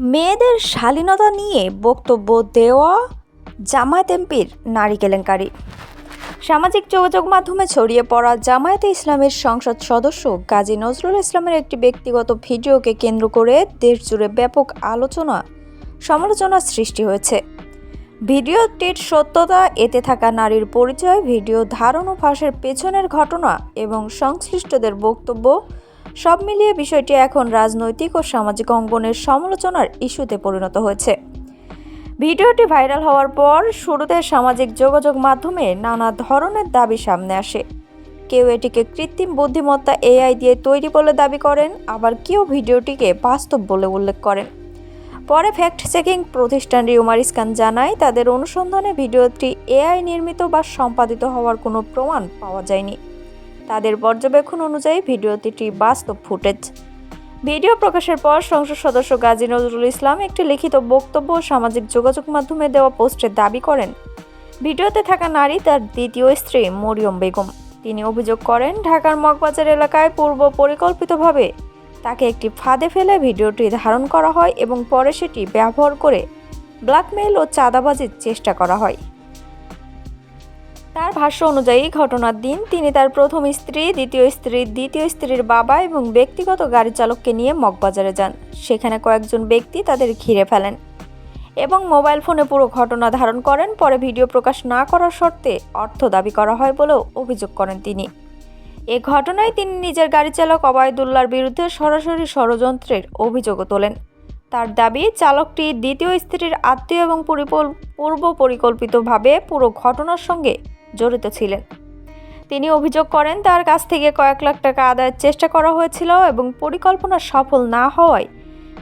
মেয়েদের শালীনতা নিয়ে বক্তব্য দেওয়া জামায়াত এমপির নারী কেলেঙ্কারি। সামাজিক যোগাযোগ মাধ্যমে ছড়িয়ে পড়া জামায়াতে ইসলামের সংসদ সদস্য গাজী নজরুল ইসলামের একটি ব্যক্তিগত ভিডিওকে কেন্দ্র করে দেশজুড়ে ব্যাপক সমালোচনার সৃষ্টি হয়েছে। ভিডিওটির সত্যতা, এতে থাকা নারীর পরিচয়, ভিডিও ধারণ ও ফাঁসের পেছনের ঘটনা এবং সংশ্লিষ্টদের বক্তব্য সব মিলিয়ে বিষয়টি এখন রাজনৈতিক ও সামাজিক অঙ্গনের সমালোচনার ইস্যুতে পরিণত হয়েছে। ভিডিওটি ভাইরাল হওয়ার পর শুরুতে সামাজিক যোগাযোগ মাধ্যমে নানা ধরনের দাবি সামনে আসে। কেউ এটিকে কৃত্রিম বুদ্ধিমত্তা AI দিয়ে তৈরি বলে দাবি করেন, আবার কেউ ভিডিওটিকে বাস্তব বলে উল্লেখ করেন। পরে ফ্যাক্ট চেকিং প্রতিষ্ঠান রিউমার স্ক্যান জানায়, তাদের অনুসন্ধানে ভিডিওটি AI নির্মিত বা সম্পাদিত হওয়ার কোনো প্রমাণ পাওয়া যায়নি। তাদের পর্যবেক্ষণ অনুযায়ী ভিডিওটি বাস্তব ফুটেজ। ভিডিও প্রকাশের পর সংসদ সদস্য গাজী নজরুল ইসলাম একটি লিখিত বক্তব্য সামাজিক যোগাযোগ মাধ্যমে দেওয়া পোস্টে দাবি করেন, ভিডিওতে থাকা নারী তার দ্বিতীয় স্ত্রী মরিয়ম বেগম। তিনি অভিযোগ করেন, ঢাকার মগবাজার এলাকায় পূর্ব পরিকল্পিতভাবে তাকে একটি ফাঁদে ফেলে ভিডিওটি ধারণ করা হয় এবং পরে সেটি ব্যবহার করে ব্ল্যাকমেইল ও চাঁদাবাজির চেষ্টা করা হয়। তার ভাষ্য অনুযায়ী ঘটনার দিন তিনি তার প্রথম স্ত্রী, দ্বিতীয় স্ত্রীর বাবা এবং ব্যক্তিগত গাড়ি চালককে নিয়ে মগবাজারে যান। সেখানে কয়েকজন ব্যক্তি তাদের ঘিরে ফেলেন এবং মোবাইল ফোনে পুরো ঘটনা ধারণ করেন। পরে ভিডিও প্রকাশ না করার শর্তে অর্থ দাবি করা হয় বলেও অভিযোগ করেন তিনি। এ ঘটনায় তিনি নিজের গাড়ি চালক অবায়দুল্লাহর বিরুদ্ধে সরাসরি ষড়যন্ত্রের অভিযোগও তোলেন। তার দাবি, চালকটি দ্বিতীয় স্ত্রীর আত্মীয় এবং পূর্ব পরিকল্পিতভাবে পুরো ঘটনার সঙ্গে জড়িত ছিলেন। তিনি অভিযোগ করেন, তার কাছ থেকে কয়েক লাখ টাকা আদায়ের চেষ্টা করা হয়েছিল এবং পরিকল্পনা সফল না হওয়ায়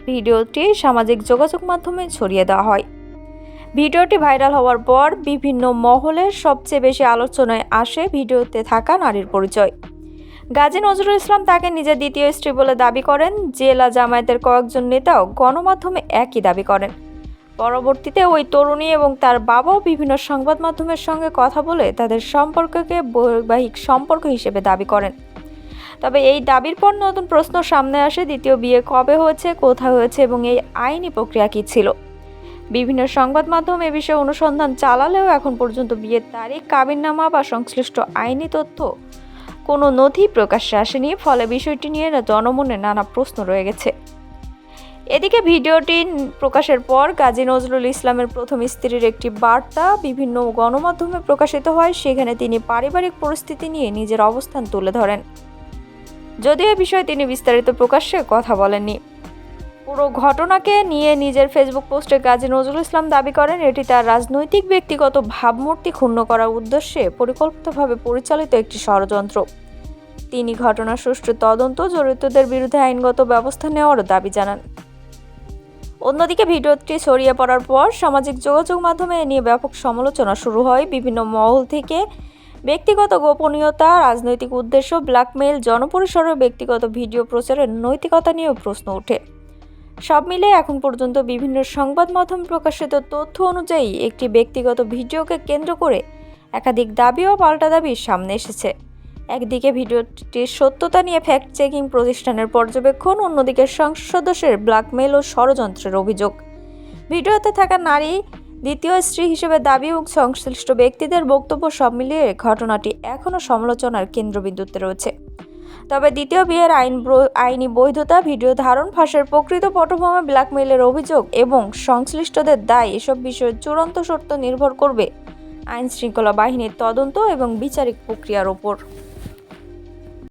ভিডিওটি সামাজিক যোগাযোগ মাধ্যমে ছড়িয়ে দেওয়া হয়। ভিডিওটি ভাইরাল হওয়ার পর বিভিন্ন মহলে সবচেয়ে বেশি আলোচনায় আসে ভিডিওতে থাকা নারীর পরিচয়। গাজী নজরুল ইসলাম তাকে নিজের দ্বিতীয় স্ত্রী বলে দাবি করেন। জেলা জামায়াতের কয়েকজন নেতাও গণমাধ্যমে একই দাবি করেন। পরবর্তীতে ওই তরুণী এবং তার বাবাও বিভিন্ন সংবাদ মাধ্যমের সঙ্গে কথা বলে তাদের সম্পর্ককে বৈবাহিক সম্পর্ক হিসেবে দাবি করেন। তবে এই দাবির পর নতুন প্রশ্ন সামনে আসে, দ্বিতীয় বিয়ে কবে হয়েছে, কোথায় হয়েছে এবং এই আইনি প্রক্রিয়া কী ছিল। বিভিন্ন সংবাদ মাধ্যম এ বিষয়ে অনুসন্ধান চালালেও এখন পর্যন্ত বিয়ের তারিখ, কাবিননামা বা সংশ্লিষ্ট আইনি তথ্য কোনো নথি প্রকাশ্যে আসেনি। ফলে বিষয়টি নিয়ে জনমনে নানা প্রশ্ন রয়ে গেছে। এদিকে ভিডিওটি প্রকাশের পর গাজী নজরুল ইসলামের প্রথম স্ত্রীর একটি বার্তা বিভিন্ন গণমাধ্যমে প্রকাশিত হয়। সেখানে তিনি পারিবারিক পরিস্থিতি নিয়ে নিজের অবস্থান তুলে ধরেন, যদিও এ বিষয়ে তিনি বিস্তারিত প্রকাশ্যে কথা বলেননি। পুরো ঘটনাকে নিয়ে নিজের ফেসবুক পোস্টে গাজী নজরুল ইসলাম দাবি করেন, এটি তার রাজনৈতিক ব্যক্তিগত ভাবমূর্তি ক্ষুণ্ণ করার উদ্দেশ্যে পরিকল্পিতভাবে পরিচালিত একটি ষড়যন্ত্র। তিনি ঘটনার সুষ্ঠু তদন্ত, জড়িতদের বিরুদ্ধে আইনগত ব্যবস্থা নেওয়ারও দাবি জানান। অন্যদিকে ভিডিওটি ছড়িয়ে পড়ার পর সামাজিক যোগাযোগ মাধ্যমে এ নিয়ে ব্যাপক সমালোচনা শুরু হয়। বিভিন্ন মহল থেকে ব্যক্তিগত গোপনীয়তা, রাজনৈতিক উদ্দেশ্য, ব্ল্যাকমেইল, জনপরিসরে ব্যক্তিগত ভিডিও প্রচারের নৈতিকতা নিয়েও প্রশ্ন ওঠে। সব মিলে এখন পর্যন্ত বিভিন্ন সংবাদ মাধ্যমে প্রকাশিত তথ্য অনুযায়ী একটি ব্যক্তিগত ভিডিওকে কেন্দ্র করে একাধিক দাবি ও পাল্টা দাবি সামনে এসেছে। একদিকে ভিডিওটির সত্যতা নিয়ে ফ্যাক্ট চেকিং প্রতিষ্ঠানের পর্যবেক্ষণ, অন্যদিকে সংসদ সদস্যের ব্ল্যাকমেইল ও ষড়যন্ত্রের অভিযোগ। ভিডিওতে থাকা নারী দ্বিতীয় স্ত্রী হিসেবে দাবি এবং সংশ্লিষ্ট ব্যক্তিদের বক্তব্য সব মিলিয়ে ঘটনাটি এখনও সমালোচনার কেন্দ্রবিন্দুতে রয়েছে। তবে দ্বিতীয় বিয়ের আইনি বৈধতা, ভিডিও ধারণ, ফাঁসের প্রকৃত পটভূমি, ব্ল্যাকমেইলের অভিযোগ এবং সংশ্লিষ্টদের দায়, এসব বিষয়ের চূড়ান্ত সত্য নির্ভর করবে আইন শৃঙ্খলা বাহিনীর তদন্ত এবং বিচারিক প্রক্রিয়ার ওপর।